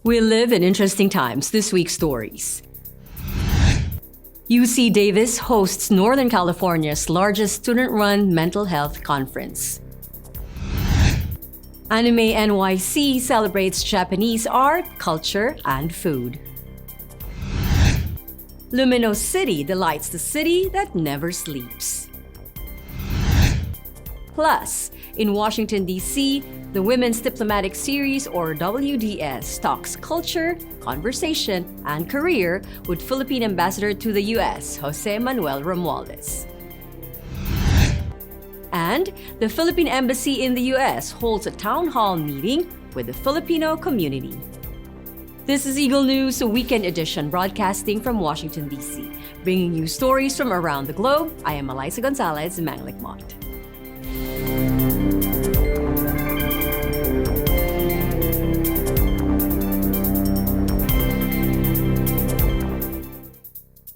We live in interesting times. This week's stories. UC Davis hosts Northern California's largest student-run mental health conference. Anime NYC celebrates Japanese art, culture, and food. Lumino City delights the city that never sleeps. Plus, in Washington, D.C., the Women's Diplomatic Series, or WDS, talks culture, conversation, and career with Philippine Ambassador to the U.S., Jose Manuel Romualdez. And the Philippine Embassy in the U.S. holds a town hall meeting with the Filipino community. This is Eagle News, a weekend edition broadcasting from Washington, D.C., bringing you stories from around the globe. I am Eliza Gonzalez, Manglikmont.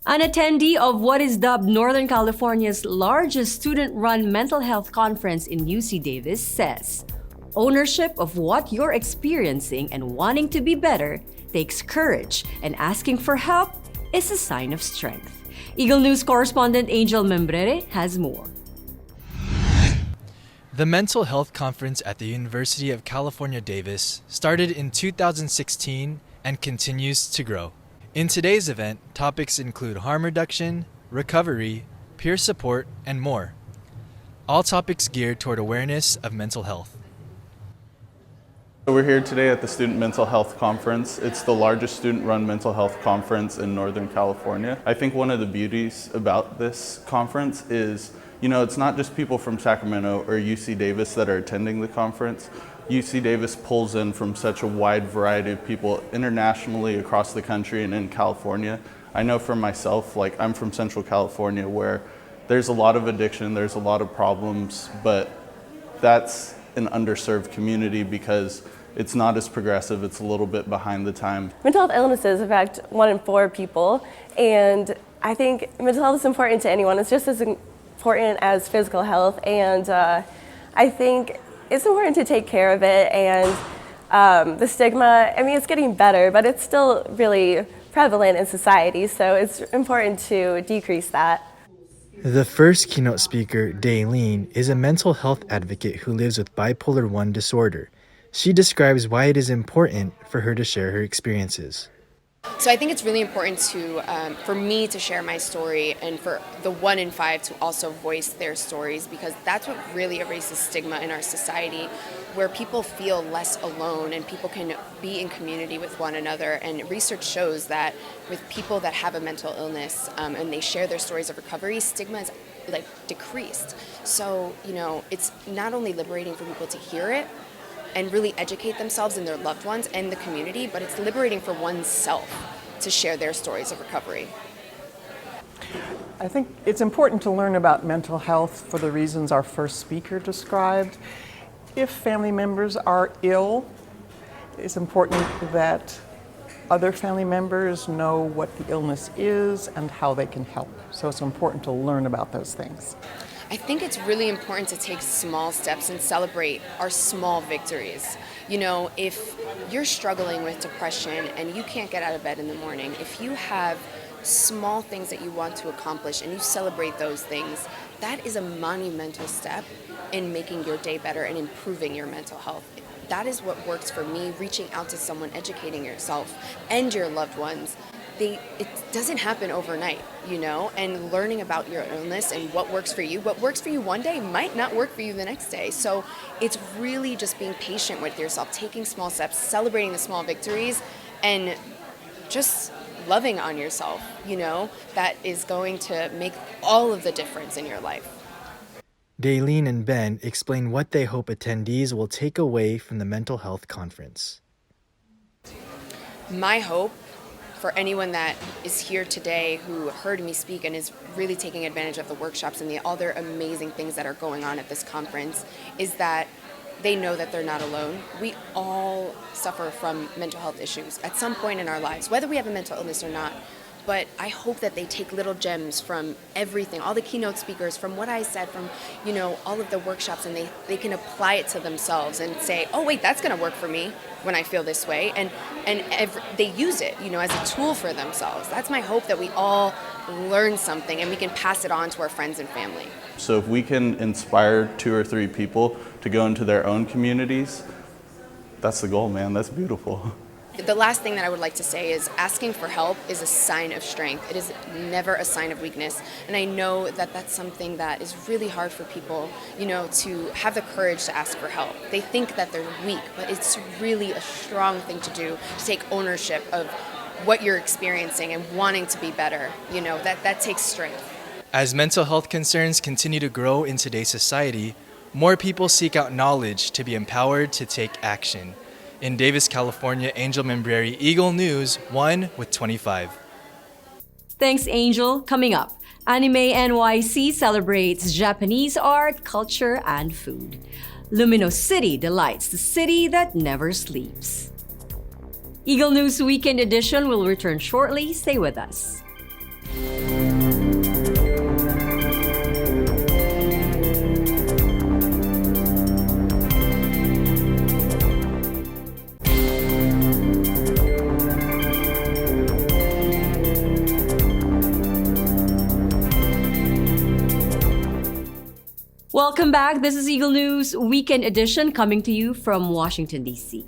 An attendee of what is dubbed Northern California's largest student-run mental health conference in UC Davis says, ownership of what you're experiencing and wanting to be better takes courage, and asking for help is a sign of strength. Eagle News correspondent Angel Membrere has more. The Mental Health Conference at the University of California, Davis started in 2016 and continues to grow. In today's event, topics include harm reduction, recovery, peer support, and more. All topics geared toward awareness of mental health. So we're here today at the Student Mental Health Conference. It's the largest student-run mental health conference in Northern California. I think one of the beauties about this conference is, it's not just people from Sacramento or UC Davis that are attending the conference. UC Davis pulls in from such a wide variety of people internationally across the country and in California. I know for myself, I'm from Central California where there's a lot of addiction, there's a lot of problems, but that's an underserved community because it's not as progressive, it's a little bit behind the time. Mental health illnesses affect 1 in 4 people, and I think mental health is important to anyone. It's just as important as physical health, and I think it's important to take care of it, and the stigma, it's getting better, but it's still really prevalent in society, so it's important to decrease that. The first keynote speaker, Daylene, is a mental health advocate who lives with bipolar I disorder. She describes why it is important for her to share her experiences. So I think it's really important for me to share my story and for the 1 in 5 to also voice their stories, because that's what really erases stigma in our society, where people feel less alone and people can be in community with one another. And research shows that with people that have a mental illness and they share their stories of recovery, stigma is decreased. So, it's not only liberating for people to hear it and really educate themselves and their loved ones and the community, but it's liberating for oneself to share their stories of recovery. I think it's important to learn about mental health for the reasons our first speaker described. If family members are ill, it's important that other family members know what the illness is and how they can help. So it's important to learn about those things. I think it's really important to take small steps and celebrate our small victories. If you're struggling with depression and you can't get out of bed in the morning, if you have small things that you want to accomplish and you celebrate those things, that is a monumental step in making your day better and improving your mental health. That is what works for me, reaching out to someone, educating yourself and your loved ones. It doesn't happen overnight, and learning about your illness and what works for you one day might not work for you the next day. So it's really just being patient with yourself, taking small steps, celebrating the small victories, and just loving on yourself, that is going to make all of the difference in your life. Daylene and Ben explain what they hope attendees will take away from the mental health conference. My hope for anyone that is here today who heard me speak and is really taking advantage of the workshops and the other amazing things that are going on at this conference is that they know that they're not alone. We all suffer from mental health issues at some point in our lives, whether we have a mental illness or not. But I hope that they take little gems from everything, all the keynote speakers, from what I said, from all of the workshops, and they can apply it to themselves and say, oh wait, that's going to work for me when I feel this way. And and they use it, as a tool for themselves. That's my hope, that we all learn something and we can pass it on to our friends and family. So if we can inspire 2 or 3 people to go into their own communities, that's the goal, man. That's beautiful. The last thing that I would like to say is asking for help is a sign of strength. It is never a sign of weakness. And I know that that's something that is really hard for people, to have the courage to ask for help. They think that they're weak, but it's really a strong thing to do, to take ownership of what you're experiencing and wanting to be better. That takes strength. As mental health concerns continue to grow in today's society, more people seek out knowledge to be empowered to take action. In Davis, California, Angel Membrieri, Eagle News, 1 with 25. Thanks, Angel. Coming up, Anime NYC celebrates Japanese art, culture, and food. Lumino City delights the city that never sleeps. Eagle News Weekend Edition will return shortly. Stay with us. Welcome back. This is Eagle News Weekend Edition coming to you from Washington, D.C.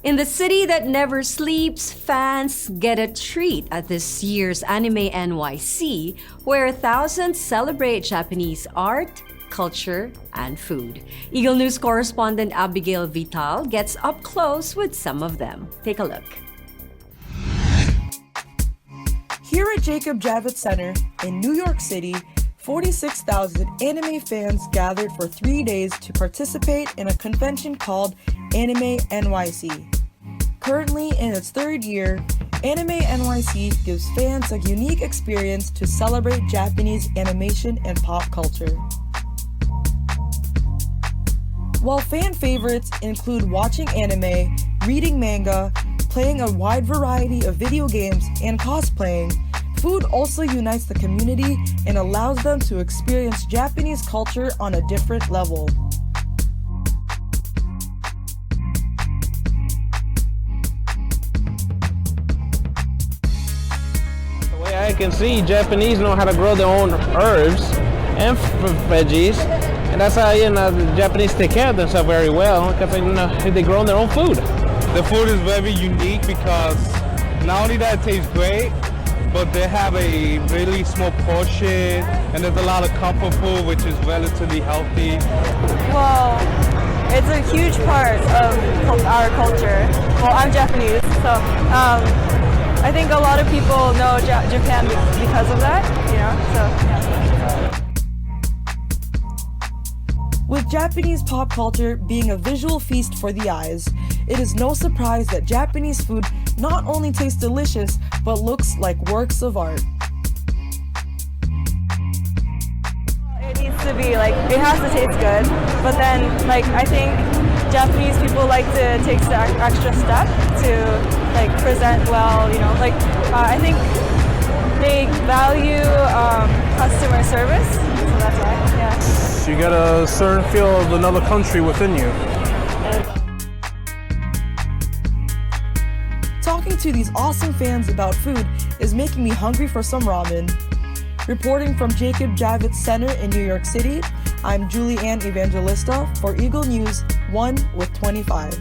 In the city that never sleeps, fans get a treat at this year's Anime NYC, where thousands celebrate Japanese art, culture, and food. Eagle News correspondent Abigail Vital gets up close with some of them. Take a look. Here at Jacob Javits Center in New York City, 46,000 anime fans gathered for 3 days to participate in a convention called Anime NYC. Currently in its 3rd year, Anime NYC gives fans a unique experience to celebrate Japanese animation and pop culture. While fan favorites include watching anime, reading manga, playing a wide variety of video games, and cosplaying, food also unites the community and allows them to experience Japanese culture on a different level. The way I can see, Japanese know how to grow their own herbs and veggies, and that's how the Japanese take care of themselves very well, because they grow their own food. The food is very unique because not only that it tastes great, but they have a really small portion, and there's a lot of comfort food, which is relatively healthy. Well, it's a huge part of our culture. Well, I'm Japanese, so I think a lot of people know Japan because of that, so yeah. With Japanese pop culture being a visual feast for the eyes, it is no surprise that Japanese food not only tastes delicious, but looks like works of art. It needs to be, it has to taste good, but then, I think Japanese people like to take the extra step to, present well, I think they value customer service, so that's why, yeah. You get a certain feel of another country within you. Talking to these awesome fans about food is making me hungry for some ramen. Reporting from Jacob Javits Center in New York City, I'm Julie Ann Evangelista for Eagle News 1 with 25.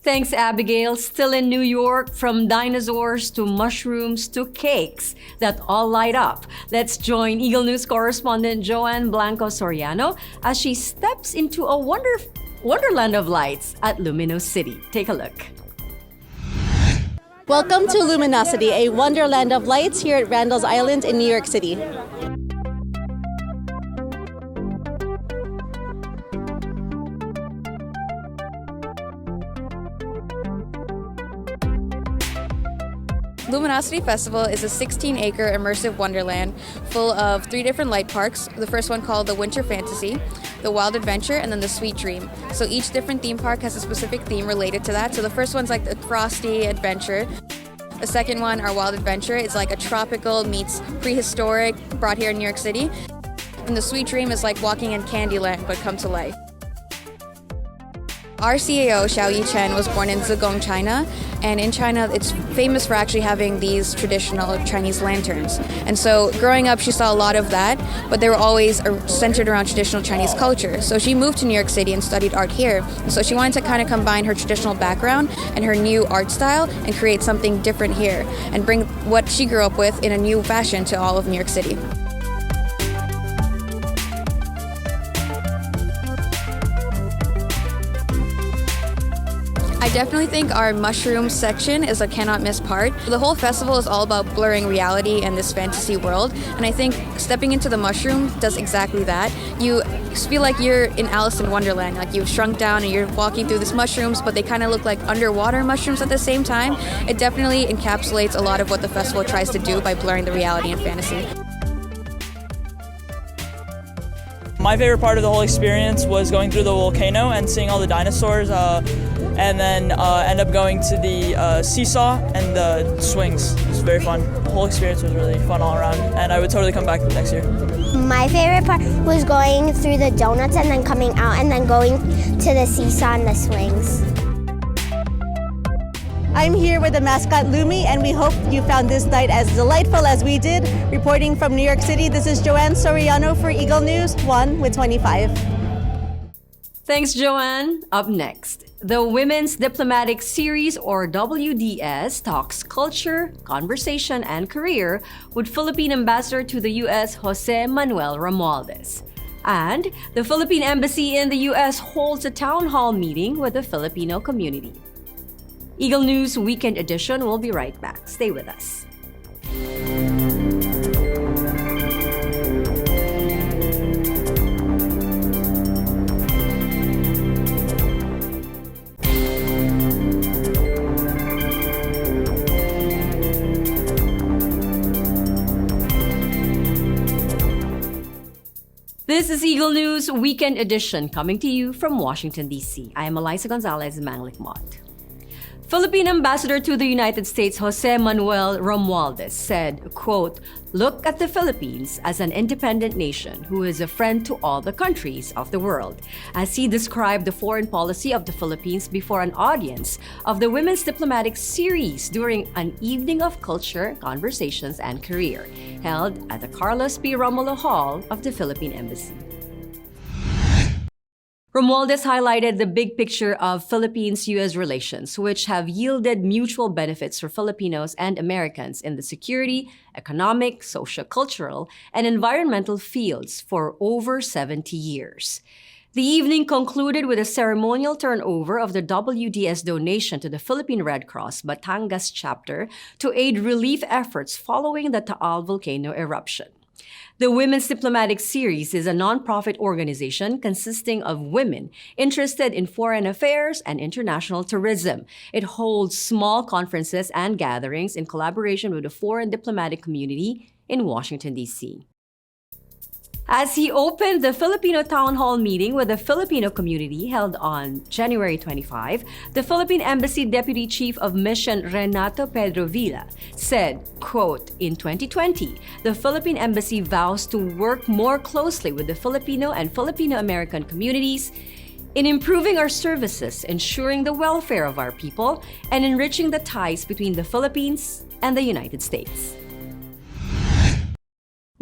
Thanks, Abigail. Still in New York, from dinosaurs to mushrooms to cakes that all light up. Let's join Eagle News correspondent Joanne Blanco Soriano as she steps into a wonderland of lights at Lumino City. Take a look. Welcome to Lumino City, a wonderland of lights here at Randall's Island in New York City. Lumino City Festival is a 16-acre immersive wonderland full of 3 different light parks. The first one called the Winter Fantasy, the Wild Adventure, and then the Sweet Dream. So each different theme park has a specific theme related to that. So the first one's like the Frosty Adventure. The second one, our Wild Adventure, is like a tropical meets prehistoric brought here in New York City. And the Sweet Dream is like walking in Candyland but come to life. Our CAO, Xiao Yi Chen, was born in Zhejiang, China, and in China it's famous for actually having these traditional Chinese lanterns. And so growing up she saw a lot of that, but they were always centered around traditional Chinese culture. So she moved to New York City and studied art here. And so she wanted to kind of combine her traditional background and her new art style and create something different here and bring what she grew up with in a new fashion to all of New York City. I definitely think our mushroom section is a cannot miss part. The whole festival is all about blurring reality and this fantasy world, and I think stepping into the mushroom does exactly that. You feel like you're in Alice in Wonderland, like you've shrunk down and you're walking through these mushrooms, but they kind of look like underwater mushrooms at the same time. It definitely encapsulates a lot of what the festival tries to do by blurring the reality and fantasy. My favorite part of the whole experience was going through the volcano and seeing all the dinosaurs, and then end up going to the seesaw and the swings. It was very fun. The whole experience was really fun all around, and I would totally come back next year. My favorite part was going through the donuts and then coming out and then going to the seesaw and the swings. I'm here with the mascot Lumi, and we hope you found this night as delightful as we did. Reporting from New York City, this is Joanne Soriano for Eagle News, 1 with 25. Thanks, Joanne. Up next, the Women's Diplomatic Series, or WDS, talks culture, conversation, and career with Philippine Ambassador to the U.S., Jose Manuel Romualdez. And the Philippine Embassy in the U.S. holds a town hall meeting with the Filipino community. Eagle News Weekend Edition will be right back. Stay with us. This is Eagle News Weekend Edition coming to you from Washington, D.C. I am Eliza Gonzalez Manglikmot. Philippine Ambassador to the United States Jose Manuel Romualdez said, quote, "Look at the Philippines as an independent nation who is a friend to all the countries of the world," as he described the foreign policy of the Philippines before an audience of the Women's Diplomatic Series during an evening of culture, conversations, and career held at the Carlos P. Romulo Hall of the Philippine Embassy. Romualdez highlighted the big picture of Philippines-U.S. relations, which have yielded mutual benefits for Filipinos and Americans in the security, economic, socio-cultural, and environmental fields for over 70 years. The evening concluded with a ceremonial turnover of the WDS donation to the Philippine Red Cross Batangas chapter to aid relief efforts following the Taal volcano eruption. The Women's Diplomatic Series is a nonprofit organization consisting of women interested in foreign affairs and international tourism. It holds small conferences and gatherings in collaboration with the foreign diplomatic community in Washington, D.C. As he opened the Filipino Town Hall meeting with the Filipino community held on January 25, the Philippine Embassy Deputy Chief of Mission Renato Pedro Villa said, quote, "In 2020, the Philippine Embassy vows to work more closely with the Filipino and Filipino-American communities in improving our services, ensuring the welfare of our people, and enriching the ties between the Philippines and the United States."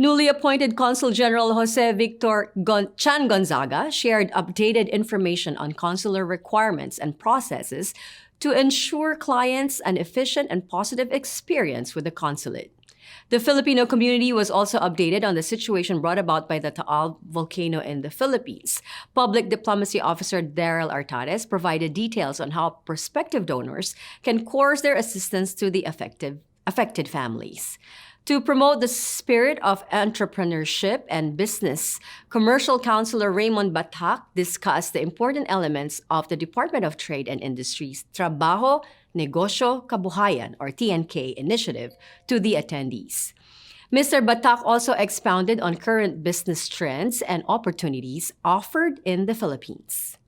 Newly appointed Consul General Jose Victor Chan Gonzaga shared updated information on consular requirements and processes to ensure clients an efficient and positive experience with the consulate. The Filipino community was also updated on the situation brought about by the Taal volcano in the Philippines. Public Diplomacy Officer Daryl Artares provided details on how prospective donors can coerce their assistance to the affected families. To promote the spirit of entrepreneurship and business, Commercial Councilor Raymond Batak discussed the important elements of the Department of Trade and Industry's Trabajo, Negosyo, Kabuhayan, or TNK initiative to the attendees. Mr. Batak also expounded on current business trends and opportunities offered in the Philippines.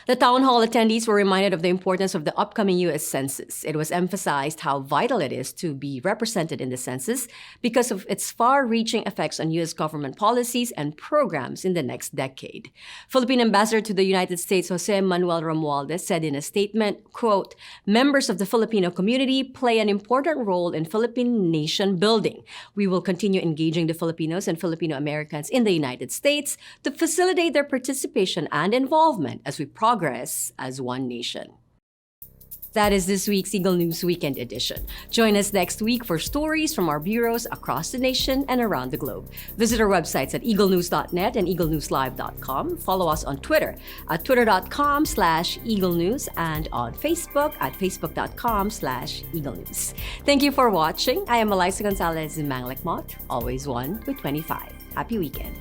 The town hall attendees were reminded of the importance of the upcoming U.S. Census. It was emphasized how vital it is to be represented in the census because of its far-reaching effects on U.S. government policies and programs in the next decade. Philippine Ambassador to the United States, Jose Manuel Romualdez, said in a statement, quote, "Members of the Filipino community play an important role in Philippine nation building. We will continue engaging the Filipinos and Filipino Americans in the United States to facilitate their participation and involvement as we progress as one nation." That is this week's Eagle News Weekend edition. Join us next week for stories from our bureaus across the nation and around the globe. Visit our websites at eaglenews.net and eaglenewslive.com. Follow us on Twitter at twitter.com/eaglenews and on Facebook at facebook.com/eaglenews. Thank you for watching. I am Eliza Gonzalez in Manglekmot, always one with 25. Happy weekend.